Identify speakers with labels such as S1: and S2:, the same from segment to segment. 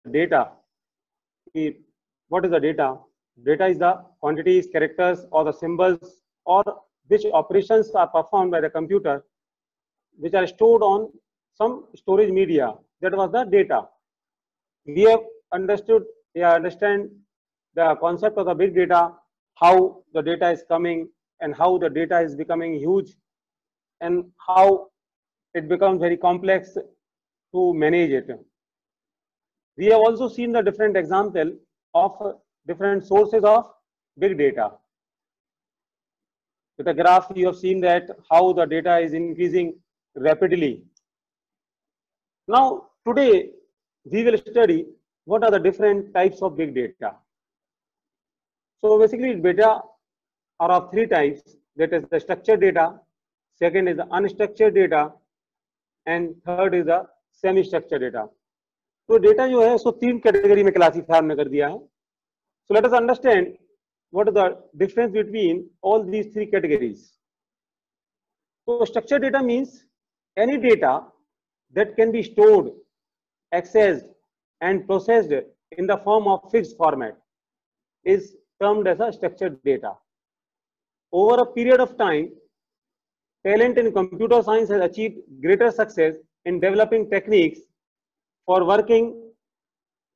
S1: data. What is the data? Data is the quantities, characters, or the symbols, or which operations are performed by the computer, which are stored on some storage media. That was the data. We have understand the concept of the big data, how the data is coming and how the data is becoming huge and how it becomes very complex to manage it. We have also seen the different example of different sources of big data. With the graph, you have seen that how the data is increasing rapidly. Now, today, we will study what are the different types of big data. So basically, data are of three types. That is the structured data, second is the unstructured data, and third is the semi-structured data. तो data जो है उसको तीन category में classify हमने कर दिया है. So let us understand what is the difference between all these three categories. So structured data means any data that can be stored, accessed, and processed in the form of fixed format is termed as a structured data. Over a period of time, talent in computer science has achieved greater success in developing techniques for working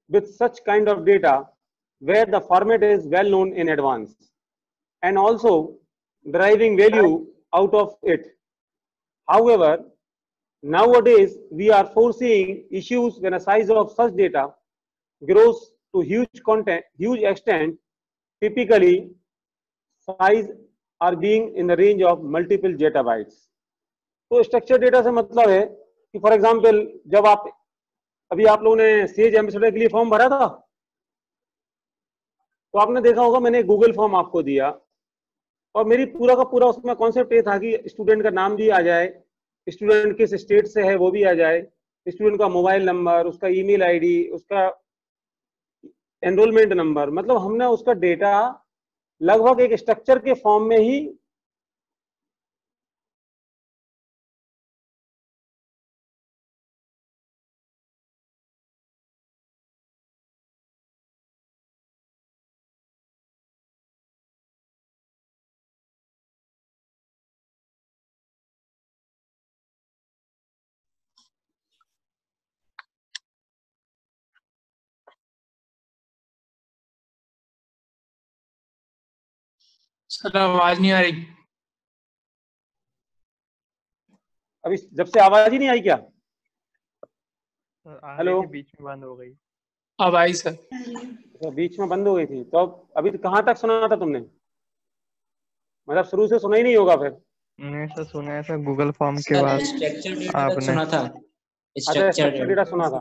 S1: with such kind of data where the format is well known in advance and also deriving value out of it. However, nowadays we are foreseeing issues when a size of such data grows to huge extent. Typically, size are being in the range of multiple zettabytes. तो structure data से मतलब है कि for example जब अभी आप लोगों ने सेज एम्बेसडर के लिए फॉर्म भरा था तो आपने देखा होगा मैंने गूगल फॉर्म आपको दिया और मेरी पूरा का पूरा उसमें कॉन्सेप्ट ये था कि स्टूडेंट का नाम भी आ जाए, स्टूडेंट किस स्टेट से है वो भी आ जाए, स्टूडेंट का मोबाइल नंबर, उसका ईमेल आईडी, उसका एनरोलमेंट नंबर, मतलब हमने उसका डेटा लगभग एक स्ट्रक्चर के फॉर्म में ही
S2: सर आवाज नहीं आ रही.
S1: अभी जब से आवाज ही नहीं आई क्या? हेलो,
S3: बीच में बंद हो गई.
S2: अब आई सर.
S1: तो बीच में बंद हो गई थी तो अभी कहाँ तक सुना था तुमने? मतलब शुरू से सुना ही नहीं होगा फिर.
S3: नहीं सर सुना है सर, गूगल फॉर्म के बाद आपने
S4: सुना था.
S1: स्ट्रक्चर डेटा सुना था.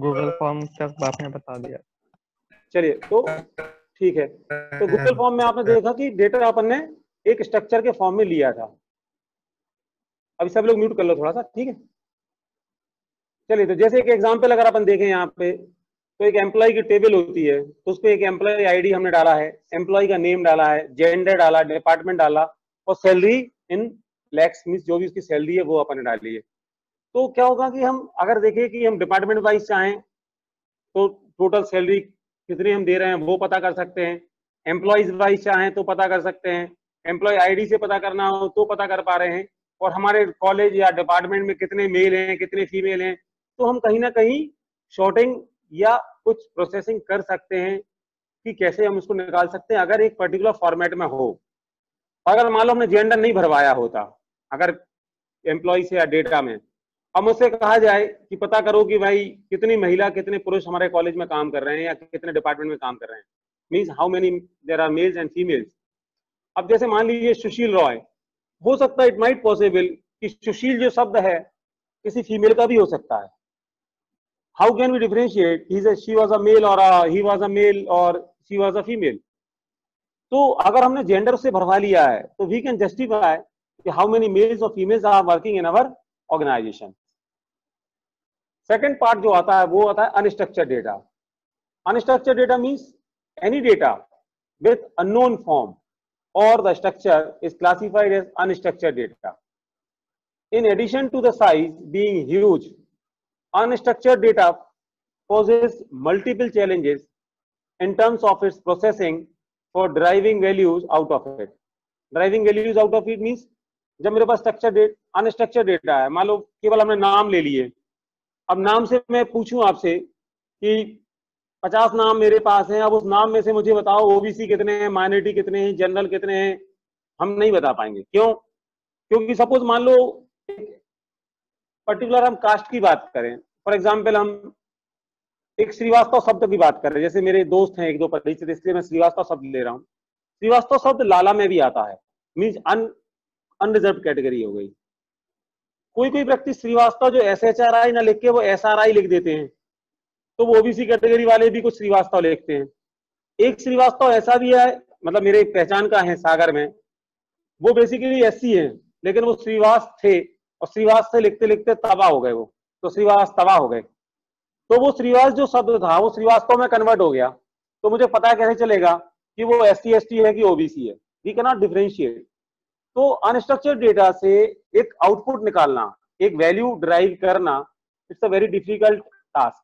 S3: गूगल फॉर्म तक आपने बता दिया.
S1: चलिए तो ठीक है. तो गूगल फॉर्म में आपने देखा कि डेटा अपन ने एक स्ट्रक्चर के फॉर्म में लिया था. अभी सब लोग म्यूट कर लो थोड़ा सा, ठीक है. चलिए तो जैसे एक एग्जांपल अगर अपन देखें यहाँ पे तो एक एम्प्लॉय की टेबल होती है तो उसपे एक एम्प्लॉय आईडी हमने डाला है, एम्प्लॉय का नेम डाला है, जेंडर डाला, डिपार्टमेंट डाला और सैलरी इन लैक्स मींस जो भी उसकी सैलरी है वो अपन ने डाली है. तो क्या होगा कि हम अगर देखें कि हम डिपार्टमेंट वाइज चाहें तो टोटल सैलरी कितनी हम दे रहे हैं वो पता कर सकते हैं, एम्प्लॉयज वाइज चाहें तो पता कर सकते हैं, एम्प्लॉय आईडी से पता करना हो तो पता कर पा रहे हैं, और हमारे कॉलेज या डिपार्टमेंट में कितने मेल हैं कितने फीमेल हैं तो हम कहीं ना कहीं शॉर्टिंग या कुछ प्रोसेसिंग कर सकते हैं कि कैसे हम उसको निकाल सकते हैं अगर एक पर्टिकुलर फॉर्मेट में हो. अगर मान लो हमने जेंडर नहीं भरवाया होता अगर एम्प्लॉय से या डेटा में, अब मुझसे कहा जाए कि पता करो कि भाई कितनी महिला कितने पुरुष हमारे कॉलेज में काम कर रहे हैं या कितने डिपार्टमेंट में काम कर रहे हैं, means how many there are males and females. अब जैसे मान लीजिए सुशील रॉय, हो सकता है इट माइट पॉसिबल कि सुशील जो शब्द है किसी फीमेल का भी हो सकता है. How can we differentiate she was a male और ही वाज अ मेल और शी वाज अ फीमेल. तो अगर हमने जेंडर से भरवा लिया है तो वी कैन जस्टिफाई कि हाउ मेनी मेल्स और females are working in our organization. Second part जो आता है वो आता है unstructured data. Unstructured data means any data with unknown form or the structure is classified as unstructured data. In addition to the size being huge, unstructured data poses multiple challenges in terms of its processing for deriving values out of it. Deriving values out of it means जब मेरे पास structured unstructured data है, मान लो केवल हमने नाम ले लिए, अब नाम से मैं पूछूं आपसे कि 50 नाम मेरे पास हैं, अब उस नाम में से मुझे बताओ ओबीसी कितने हैं, माइनॉरिटी कितने हैं, जनरल कितने हैं, हम नहीं बता पाएंगे। क्यों? क्योंकि सपोज मान लो पर्टिकुलर हम कास्ट की बात करें, फॉर एग्जांपल हम एक श्रीवास्तव शब्द की बात कर रहे हैं, जैसे मेरे दोस्त हैं एक दो परिचित, इसलिए मैं श्रीवास्तव शब्द ले रहा हूं। श्रीवास्तव शब्द लाला में भी आता है, मींस अनरिजर्व कैटेगरी हो गई। कोई कोई व्यक्ति श्रीवास्तव जो SHRI ना लिख के वो SRI लिख देते हैं, तो वो ओबीसी कैटेगरी वाले भी कुछ श्रीवास्तव लिखते हैं। एक श्रीवास्तव ऐसा भी है, मतलब मेरे पहचान का है सागर में, वो बेसिकली SC है, लेकिन वो श्रीवास थे और श्रीवास से लिखते लिखते तबाह हो गए, वो तो श्रीवास तबाह हो गए। तो वो श्रीवास जो शब्द था वो श्रीवास्तव में कन्वर्ट हो गया, तो मुझे पता कैसे चलेगा कि वो SC ST है कि OBC है? We can not differentiate. तो अनस्ट्रक्चर्ड डेटा से एक आउटपुट निकालना, एक वैल्यू ड्राइव करना, it's a very difficult task.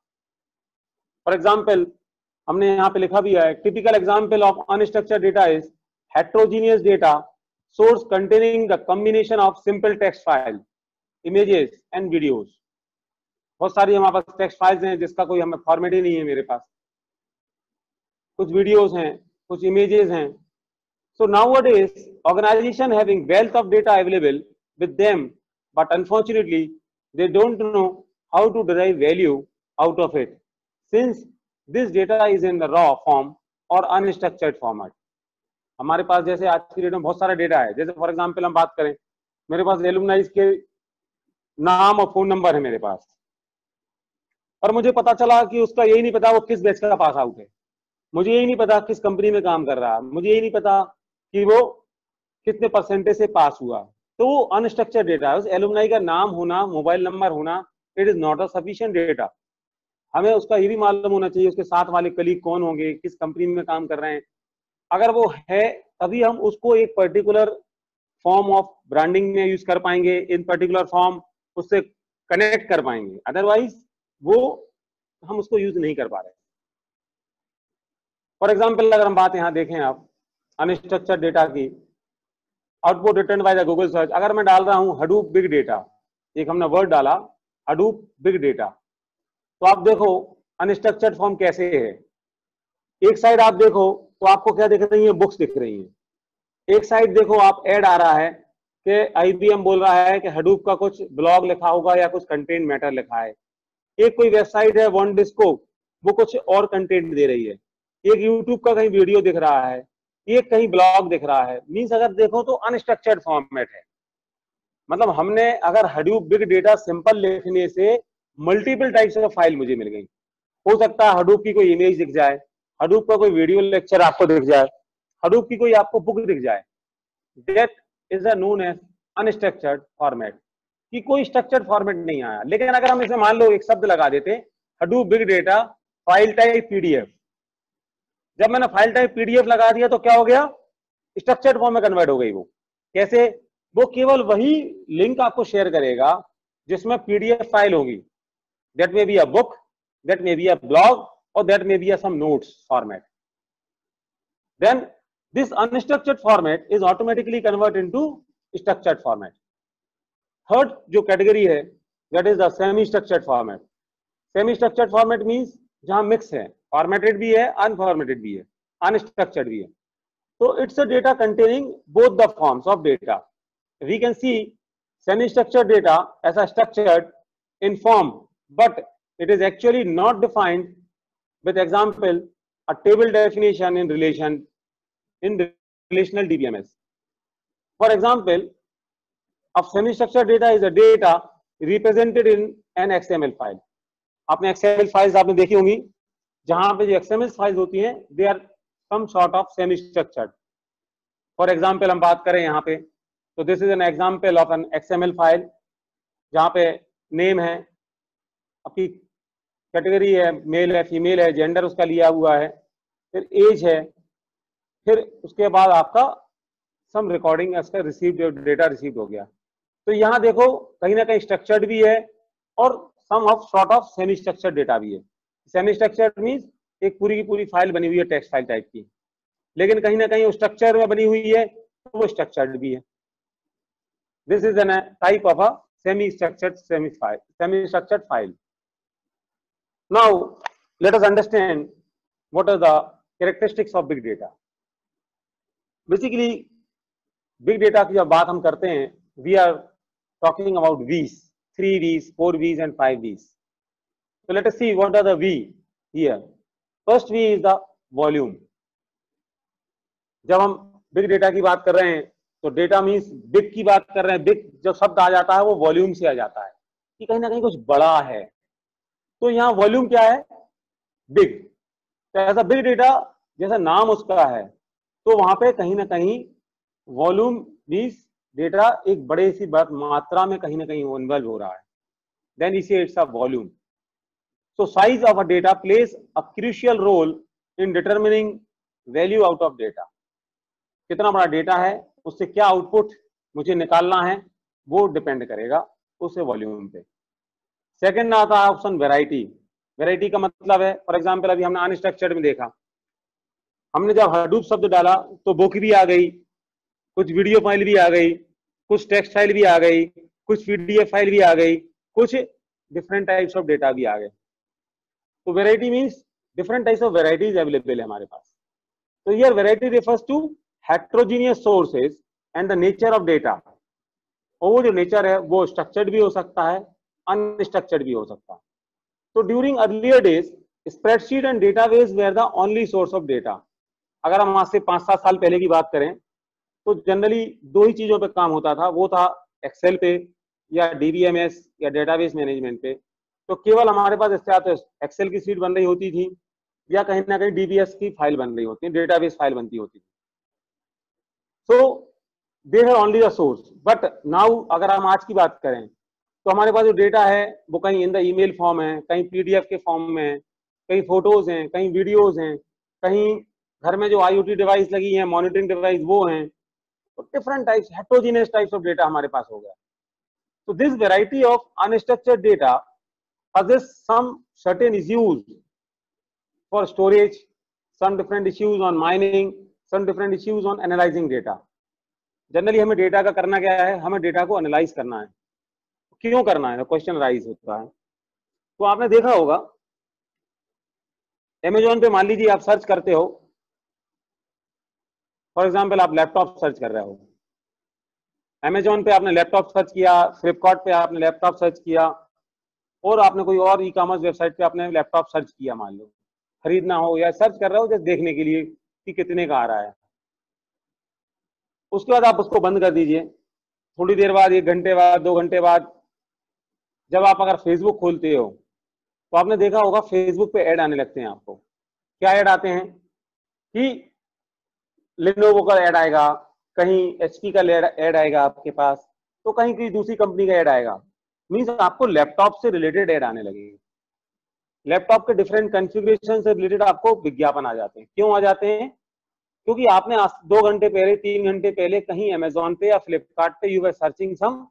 S1: For example हमने यहाँ पे लिखा भी है, typical example of unstructured data is heterogeneous data source containing the combination of simple text file, images and videos. बहुत सारी हमारे पास टेक्स्ट फाइल्स हैं जिसका कोई हमें फॉर्मेट ही नहीं है मेरे पास, कुछ वीडियोस हैं, कुछ इमेजेस हैं। So nowadays, organization having wealth of data available with them, but unfortunately, they don't know how to derive value out of it, since this data is in the raw form or unstructured format. हमारे पास जैसे आज की date में बहुत सारा data है, जैसे for example हम बात करें, मेरे पास एलुमनाइज के नाम और फोन नंबर है मेरे पास, और मुझे पता चला कि उसका यही नहीं पता वो किस बैच का पास आउट है, मुझे यही नहीं पता किस कंपनी में काम कर रहा है, मुझे यही नहीं पता कि वो कितने परसेंटेज से पास हुआ। तो वो अनस्ट्रक्चर्ड डेटा है। उस एलुमनाई का नाम होना, मोबाइल नंबर होना, it is not a sufficient data. हमें उसका ये भी मालूम होना चाहिए उसके साथ वाले कलीग कौन होंगे, किस कंपनी में काम कर रहे हैं। अगर वो है तभी हम उसको एक पर्टिकुलर फॉर्म ऑफ ब्रांडिंग में यूज कर पाएंगे, इन पर्टिकुलर फॉर्म उससे कनेक्ट कर पाएंगे, अदरवाइज वो हम उसको यूज नहीं कर पा रहे। फॉर एग्जाम्पल अगर हम बात यहाँ देखें आप अनस्ट्रक्चर्ड डेटा की, output return by the Google search, अगर मैं डाल रहा हूं हडूप बिग डेटा, एक हमने वर्ड डाला हडूप बिग डेटा, तो आप देखो अनस्ट्रक्चर्ड फॉर्म कैसे है। एक साइड आप देखो तो आपको क्या दिख रही है, बुक्स दिख रही हैं। एक साइड देखो आप ऐड आ रहा है कि IBM बोल रहा है कि हडूप का कुछ ब्लॉग लिखा होगा या कुछ कंटेंट मैटर लिखा है। एक कोई वेबसाइट है वन डिस्को, वो कुछ और कंटेंट दे रही है। एक यूट्यूब का कहीं वीडियो दिख रहा है, एक कहीं ब्लॉग दिख रहा है। मींस अगर देखो तो अनस्ट्रक्चर्ड फॉर्मेट है। मतलब हमने अगर हडूप बिग डेटा सिंपल लिखने से मल्टीपल टाइप्स ऑफ फाइल मुझे मिल गई। हो सकता है हडूप की कोई इमेज दिख जाए, हडूप का कोई वीडियो लेक्चर आपको दिख जाए, हडूप की कोई आपको बुक दिख जाए। That is known as unstructured format, कि कोई स्ट्रक्चर्ड फॉर्मेट नहीं आया। लेकिन अगर हम इसे मान लो एक शब्द लगा देते Hadoop big data file type PDF, जब मैंने फाइल टाइप PDF लगा दिया तो क्या हो गया, स्ट्रक्चर्ड फॉर्म में कन्वर्ट हो गई। वो कैसे? वो केवल वही लिंक आपको शेयर करेगा जिसमें PDF फाइल होगी। That may be a book, that may be a blog, और that may be a some notes format. Then this unstructured format is automatically convert into structured format. Third जो category है that is the semi structured format. Semi structured format means जहां mix है, formatted भी है, unformatted भी है, unstructured भी है। So it's a data containing both the forms of data. We can see semi-structured data as a structured in form, but it is actually not defined. With example, a table definition in relational DBMS. For example, a semi-structured data is a data represented in an XML file. आपने XML files आपने देखी होंगी, जहां पे जो XML files होती हैं they are some sort of semi structured. For example हम बात करें यहाँ पे, तो this is an example of an XML file, जहाँ पे नेम है, आपकी कैटेगरी है, मेल है, फीमेल है, जेंडर उसका लिया हुआ है, फिर एज है, फिर उसके बाद आपका सम रिकॉर्डिंग उसका रिसीव्ड डेटा रिसीव्ड हो गया। तो यहाँ देखो कहीं ना कहीं स्ट्रक्चर्ड भी है और some of sort of semi structured data भी है। सेमी स्ट्रक्चर्ड मींस एक पूरी की पूरी फाइल बनी हुई है टेक्स्ट फाइल टाइप की, लेकिन कहीं ना कहीं वो स्ट्रक्चर में बनी हुई है तो वो स्ट्रक्चर्ड भी है। This is an type of a semi structured file. Now let us understand what are the characteristics of big data. Basically big data की जब बात हम करते हैं, वी आर टॉकिंग अबाउट वीज, 3 V's, 4 V's and 5 V's. So let us see what are the V here. First V is the volume. जब हम big data की बात कर रहे हैं तो डेटा मीन्स बिग की बात कर रहे हैं। बिग जो शब्द आ जाता है वो वॉल्यूम से आ जाता है कि कहीं ना कहीं कुछ बड़ा है, तो यहाँ वॉल्यूम क्या है? बिग। तो ऐसा बिग डेटा जैसा नाम उसका है, तो वहां पे कहीं ना कहीं वॉल्यूम मीन्स डेटा एक बड़े सी मात्रा में कहीं ना कहीं इन्वॉल्व हो रहा है, देन इसे it's a volume. So size of a data plays a crucial role in determining value out of data. कितना बड़ा डेटा है, उससे क्या आउटपुट मुझे निकालना है, वो डिपेंड करेगा उस वॉल्यूम पे। सेकंड आता है ऑप्शन वैरायटी। वैरायटी का मतलब है, फॉर एग्जांपल अभी हमने अनस्ट्रक्चर्ड में देखा, हमने जब हडूप शब्द डाला तो बुक भी आ गई, कुछ वीडियो फाइल भी आ गई, कुछ टेक्स्ट फाइल भी आ गई, कुछ पीडीएफ फाइल भी आ गई, कुछ डिफरेंट टाइप्स ऑफ डेटा भी आ गए। तो variety means different types of varieties available है हमारे पास। तो here variety refers to heterogeneous sources and the nature of data. और वो जो नेचर है वो स्ट्रक्चर्ड भी हो सकता है, अनस्ट्रक्चर्ड भी हो सकता है। तो during earlier days spreadsheet and database were the only source of data. अगर हम आज से 5-7 साल पहले की बात करें तो जनरली 2 ही चीजों पे काम होता था, वो था एक्सेल पे या डीबीएमएस या डेटाबेस मैनेजमेंट पे। तो केवल हमारे पास इससे आते एक्सेल की शीट बन रही होती थी या कहीं ना कहीं डीबीएस की फाइल बन रही होती है, डेटाबेस फाइल बनती होती थी। So they have only the source. But now अगर हम आज की बात करें तो हमारे पास जो डेटा है वो कहीं इन द ईमेल फॉर्म है, कहीं पीडीएफ के फॉर्म में है, कहीं फोटोज हैं, कहीं वीडियोज हैं, कहीं घर में जो आईओटी डिवाइस लगी है, मॉनिटरिंग डिवाइस वो हैं। तो different types, heterogeneous types of data हमारे पास हो गया। तो this variety of unstructured data possess some certain issues for storage, some different issues on mining, some different issues on analyzing data. Generally हमें data का करना क्या है? हमें डेटा को एनालाइज करना है। क्यों करना है? क्वेश्चन राइज होता है। तो आपने देखा होगा अमेजोन पे मान लीजिए आप सर्च करते हो, फॉर एग्जाम्पल आप लैपटॉप सर्च कर रहे हो, अमेजोन पे आपने लैपटॉप सर्च किया, फ्लिपकार्ट पे आपने लैपटॉप सर्च किया, और आपने कोई और ई कॉमर्स वेबसाइट पे आपने लैपटॉप सर्च किया, मान लो खरीदना हो या सर्च कर रहे हो जस्ट देखने के लिए कि कितने का आ रहा है। उसके बाद आप उसको बंद कर दीजिए। थोड़ी देर बाद, 1 घंटे बाद, 2 घंटे बाद जब आप अगर फेसबुक खोलते हो तो आपने देखा होगा फेसबुक पे ऐड आने लगते हैं। आपको क्या ऐड आते हैं कि लिनोवो का ऐड आएगा, कहीं एचपी का ऐड आएगा आपके पास, तो कहीं किसी दूसरी कंपनी का ऐड आएगा। मीन्स आपको लैपटॉप से रिलेटेड ऐड आने लगेंगे। लैपटॉप के डिफरेंट कॉन्फ़िगरेशन से रिलेटेड आपको विज्ञापन आ जाते हैं। क्यों आ जाते हैं? क्योंकि आपने 2 घंटे पहले, 3 घंटे पहले कहीं अमेजोन पे या फ्लिपकार्ट पे you were searching some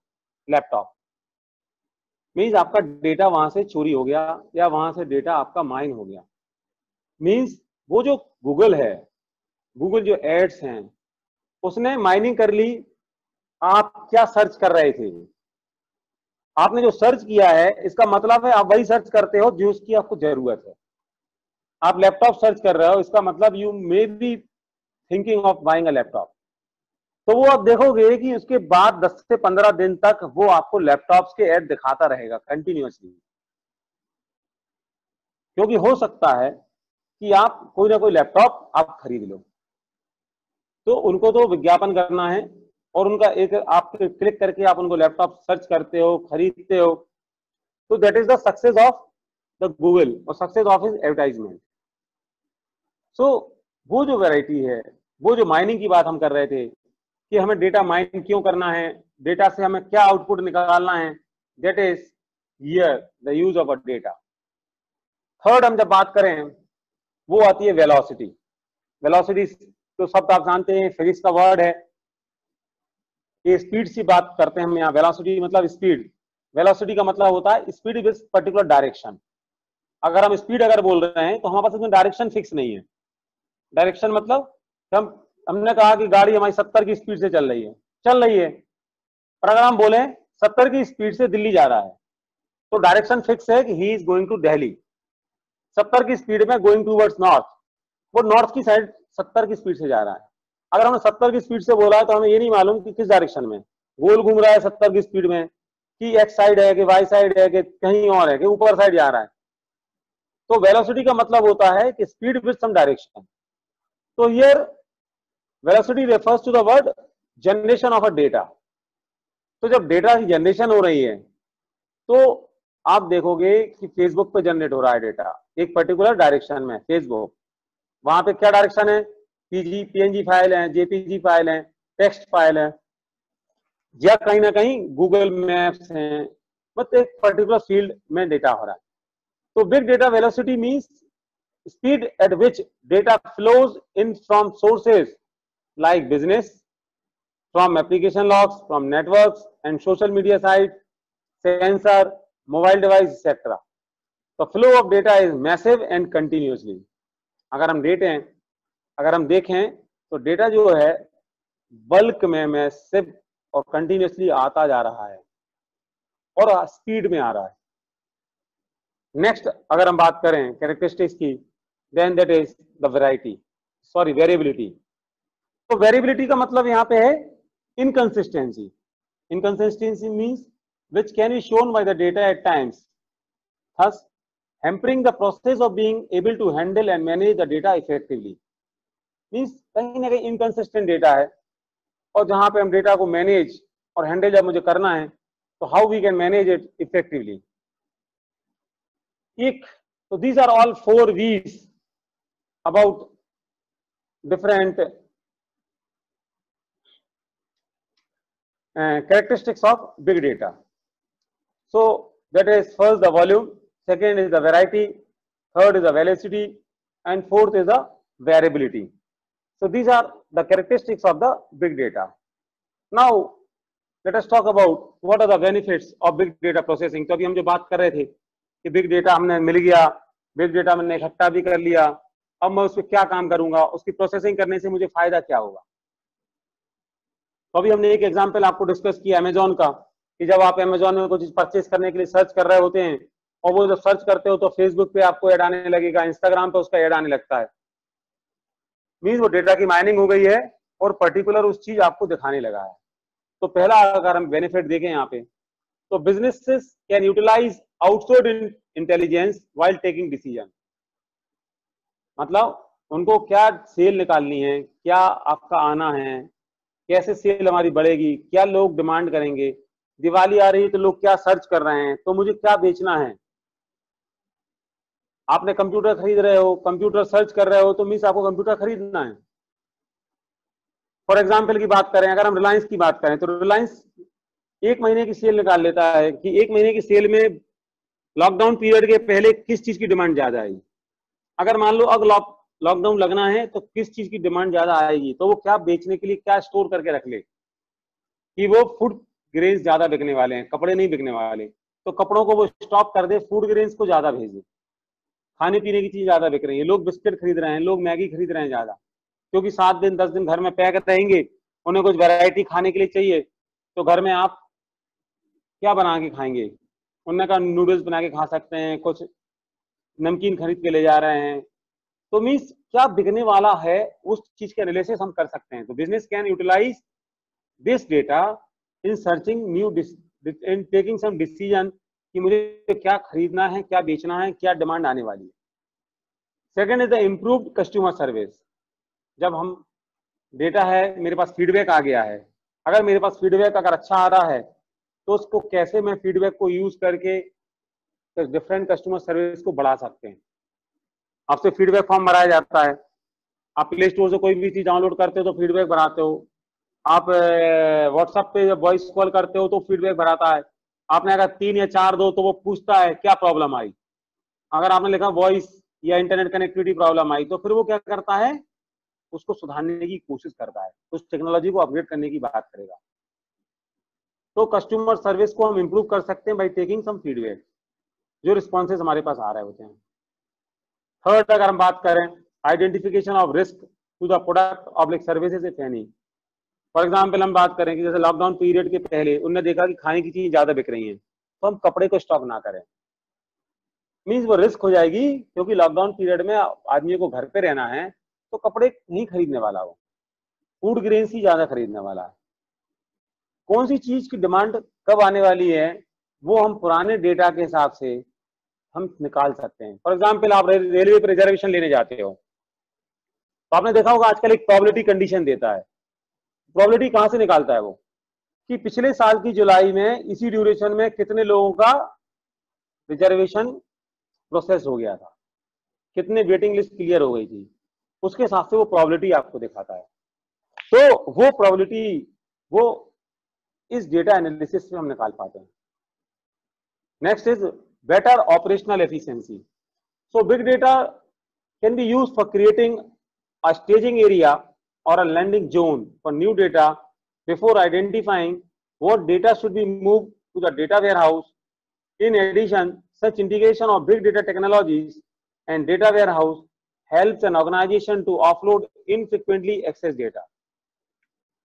S1: laptop. Means आपका डेटा वहां से चोरी हो गया या वहां से डेटा आपका माइन हो गया। मीन्स वो जो गूगल है, गूगल जो एड्स हैं, उसने माइनिंग कर ली। आप क्या सर्च कर रहे थे, आपने जो सर्च किया है, इसका मतलब है आप वही सर्च करते हो जो उसकी आपको जरूरत है। आप लैपटॉप सर्च कर रहे हो, इसका मतलब you may be thinking of buying a laptop. तो वो आप देखोगे कि उसके बाद 10 से 15 दिन तक वो आपको लैपटॉप्स के ऐड दिखाता रहेगा कंटिन्यूअसली, क्योंकि हो सकता है कि आप कोई ना कोई लैपटॉप आप खरीद लो, तो उनको तो विज्ञापन करना है और उनका एक आप क्लिक करके आप उनको लैपटॉप सर्च करते हो, खरीदते हो। तो that is the success of the Google और सक्सेस ऑफ हिज एडवर्टाइजमेंट। सो वो जो वैरायटी है, वो जो माइनिंग की बात हम कर रहे थे कि हमें डेटा माइन क्यों करना है, डेटा से हमें क्या आउटपुट निकालना है, that is here the use of a data. Third हम जब बात करें वो आती है वेलोसिटी। वेलोसिटी तो शब्द आप जानते हैं, फिजिक्स का वर्ड है। ये स्पीड से बात करते हैं हम यहाँ। वेलोसिटी मतलब स्पीड। वेलोसिटी का मतलब होता है स्पीड विद पर्टिकुलर डायरेक्शन। अगर हम स्पीड अगर बोल रहे हैं तो हमारे पास इसमें डायरेक्शन फिक्स नहीं है। डायरेक्शन मतलब हमने कहा कि गाड़ी हमारी 70 की स्पीड से चल रही है, पर अगर हम बोले 70 की स्पीड से दिल्ली जा रहा है तो डायरेक्शन फिक्स है कि he is going to Delhi. 70 की स्पीड में गोइंग टूवर्ड्स नॉर्थ, वो नॉर्थ की साइड 70 की स्पीड से जा रहा है। अगर हमने 70 की स्पीड से बोला है तो हमें ये नहीं मालूम कि किस डायरेक्शन में, गोल घूम रहा है 70 की स्पीड में, कि एक्स साइड है कि वाई साइड है कि कहीं और है कि ऊपर साइड जा रहा है। तो वेलोसिटी का मतलब होता है कि स्पीड विद सम डायरेक्शन। तो here velocity refers to the word generation of a data. तो जब डेटा की जनरेशन हो रही है तो आप देखोगे कि फेसबुक पे जनरेट हो रहा है डेटा एक पर्टिकुलर डायरेक्शन में। फेसबुक, वहां पे क्या डायरेक्शन है, पीएनजी फाइल है, जेपीजी फाइल है, टेक्स्ट फाइल है, या कहीं ना कहीं गूगल मैप्स है, मतलब एक पर्टिकुलर फील्ड में डेटा हो रहा है। तो big data velocity means speed at which data flows in from sources like business, from application logs, from networks and social media sites, sensor, mobile device, etc. The flow of data is massive and continuously. अगर हम देखें तो data जो है bulk में massive और continuously आता जा रहा है और स्पीड में आ रहा है। नेक्स्ट अगर हम बात करें कैरेक्टरिस्टिक्स की, then that is the variability। तो वेरिएबिलिटी का मतलब यहाँ पे है inconsistency. Inconsistency means which can be shown by the data at times, thus hampering the process of being able to handle and manage the data effectively। Means कहीं ना कहीं inconsistent data है और जहां पे हम डेटा को मैनेज और हैंडल जब मुझे करना है तो how we can manage it effectively. So these are all 4 V's about different characteristics of big data. So that is first the volume, second is the variety, third is the velocity, and fourth is the variability. So these are the characteristics of the big data. Now let us talk about what are the benefits of big data processing। तो अभी हम जो बात कर रहे थे कि big data हमने मिल गया, बिग डेटा मैंने इकट्ठा भी कर लिया, अब मैं उस पर क्या काम करूंगा, उसकी प्रोसेसिंग करने से मुझे फायदा क्या होगा। तो अभी हमने एक एग्जांपल आपको डिस्कस किया अमेजॉन का, कि जब आप अमेजॉन में कोई चीज परचेज करने के लिए सर्च कर रहे होते हैं और वो जब सर्च करते हो तो फेसबुक पे आपको ऐड आने लगेगा, इंस्टाग्राम पे उसका ऐड आने लगता है, मींस वो डेटा की माइनिंग हो गई है और पर्टिकुलर उस चीज आपको दिखाने लगा है। तो पहला अगर हम बेनिफिट देखें यहाँ पे, तो businesses can utilize outsourced intelligence while taking decision. मतलब उनको क्या सेल निकालनी है, क्या आपका आना है, कैसे सेल हमारी बढ़ेगी, क्या लोग डिमांड करेंगे, दिवाली आ रही है तो लोग क्या सर्च कर रहे हैं, तो मुझे क्या बेचना है। आपने कंप्यूटर खरीद रहे हो, कंप्यूटर सर्च कर रहे हो, तो मीन्स आपको कंप्यूटर खरीदना है। फॉर एग्जाम्पल की बात करें, अगर हम रिलायंस की बात करें तो रिलायंस 1 महीने की सेल निकाल लेता है कि 1 महीने की सेल में लॉकडाउन पीरियड के पहले किस चीज की डिमांड ज्यादा आएगी। अगर मान लो अब लॉकडाउन लगना है तो किस चीज की डिमांड ज्यादा आएगी, तो वो क्या बेचने के लिए क्या स्टोर करके रख ले, कि वो फूड ग्रेन्स ज्यादा बिकने वाले हैं, कपड़े नहीं बिकने वाले, तो कपड़ों को वो स्टॉप कर दे, फूड ग्रेन्स को ज्यादा भेजे, खाने पीने की चीज ज्यादा बिक रही है, लोग बिस्किट खरीद रहे हैं, लोग मैगी खरीद रहे हैं ज्यादा, क्योंकि 7 दिन 10 दिन घर में पैक रहेंगे, उन्हें कुछ वैरायटी खाने के लिए चाहिए, तो घर में आप क्या बना के खाएंगे। उन्होंने कहा नूडल्स बना के खा सकते हैं, कुछ नमकीन खरीद के ले जा रहे हैं। तो मीन्स क्या बिकने वाला है उस चीज के एनालिसिस हम कर सकते हैं। तो business can utilize this data in searching new in taking some decision कि मुझे क्या खरीदना है, क्या बेचना है, क्या डिमांड आने वाली है। Second is the improved customer service. जब हम डेटा है, मेरे पास फीडबैक आ गया है, अगर मेरे पास फीडबैक अगर अच्छा आ रहा है तो उसको कैसे मैं फीडबैक को यूज करके डिफरेंट कस्टमर सर्विस को बढ़ा सकते हैं। आपसे फीडबैक फॉर्म भराया जाता है, आप प्ले स्टोर से कोई भी चीज डाउनलोड करते हो तो फीडबैक भराते हो, आप व्हाट्सएप पे वॉइस कॉल करते हो तो फीडबैक भराता है। आपने अगर 3 या 4 दो तो वो पूछता है क्या प्रॉब्लम आई। अगर आपने लिखा वॉइस या इंटरनेट कनेक्टिविटी प्रॉब्लम आई तो फिर वो क्या करता है, उसको सुधारने की कोशिश करता है, उस टेक्नोलॉजी को अपग्रेड करने की बात करेगा। तो कस्टमर सर्विस को हम इंप्रूव कर सकते हैं बाय टेकिंग सम फीडबैक, जो रिस्पॉन्सेज हमारे पास आ रहे होते हैं। थर्ड, अगर हम बात करें identification of risk to the product oblique services if any. For example हम बात करें कि जैसे लॉकडाउन पीरियड के पहले उन्होंने देखा कि खाने की चीज ज्यादा बिक रही है, तो हम कपड़े को स्टॉक ना करें, मीन्स वो रिस्क हो जाएगी, क्योंकि लॉकडाउन पीरियड में आदमी को घर पे रहना है तो कपड़े नहीं खरीदने वाला, वो फूड ग्रेन्स ही ज्यादा खरीदने वाला है। कौन सी चीज की डिमांड कब आने वाली है वो हम पुराने डेटा के हिसाब से हम निकाल सकते हैं। फॉर एग्जाम्पल आप रेलवे पे रिजर्वेशन लेने जाते हो तो आपने देखा होगा आजकल एक प्रोबेबिलिटी कंडीशन देता है। प्रोबेबिलिटी कहां से निकालता है वो, कि पिछले साल की जुलाई में इसी ड्यूरेशन में कितने लोगों का रिजर्वेशन प्रोसेस हो गया था, कितने वेटिंग लिस्ट क्लियर हो गई थी, उसके हिसाब से वो प्रोबेबिलिटी आपको दिखाता है। तो वो प्रोबेबिलिटी वो इस डेटा एनालिसिस से हम निकाल पाते हैं। Next is better operational efficiency. So big data can be used for creating a staging area or a landing zone for new data before identifying what data should be moved to the data warehouse. In addition, such integration of big data technologies and data warehouse helps an organization to offload infrequently accessed data.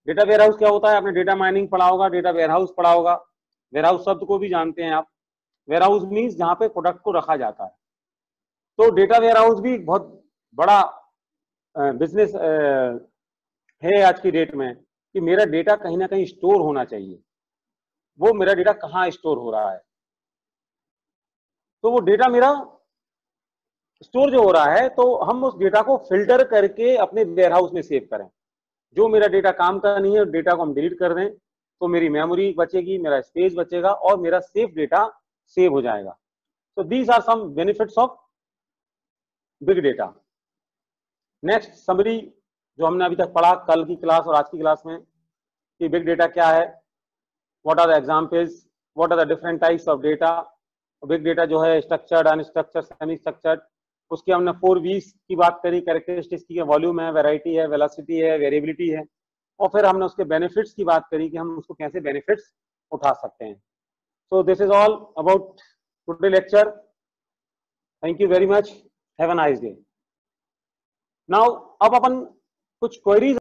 S1: Data warehouse क्या होता है, आपने data mining पढ़ा होगा, data warehouse पढ़ा होगा। warehouse शब्द को भी जानते हैं आप। warehouse means जहां पे प्रोडक्ट को रखा जाता है। तो data warehouse भी बहुत बड़ा बिजनेस है आज की डेट में, कि मेरा डेटा कहीं ना कहीं स्टोर होना चाहिए। वो मेरा डेटा कहाँ स्टोर हो रहा है, तो वो डेटा मेरा स्टोर जो हो रहा है, तो हम उस डेटा को फिल्टर करके अपने वेयरहाउस में सेव करें। जो मेरा डेटा काम का नहीं है, डेटा को हम डिलीट कर दें, तो मेरी मेमोरी बचेगी, मेरा स्पेस बचेगा और मेरा सेफ डेटा सेव हो जाएगा। तो these are some benefits of big data. Next summary जो हमने अभी तक पढ़ा कल की क्लास और आज की क्लास में, कि बिग डेटा क्या है, what are the examples, what are the different types of data. Big data जो है स्ट्रक्चर्ड, अनस्ट्रक्चर्ड, सेमी स्ट्रक्चर्ड, उसकी हमने 4 V's की बात करी, कैरेक्टरिस्टिक्स की, वॉल्यूम है, वैरायटी है, वेलोसिटी है, वेरिएबिलिटी है, और फिर हमने उसके बेनिफिट्स की बात करी कि हम उसको कैसे बेनिफिट्स उठा सकते हैं। So this is all about today lecture. Thank you very much, have a nice day. Now अब अपन कुछ क्वेरीज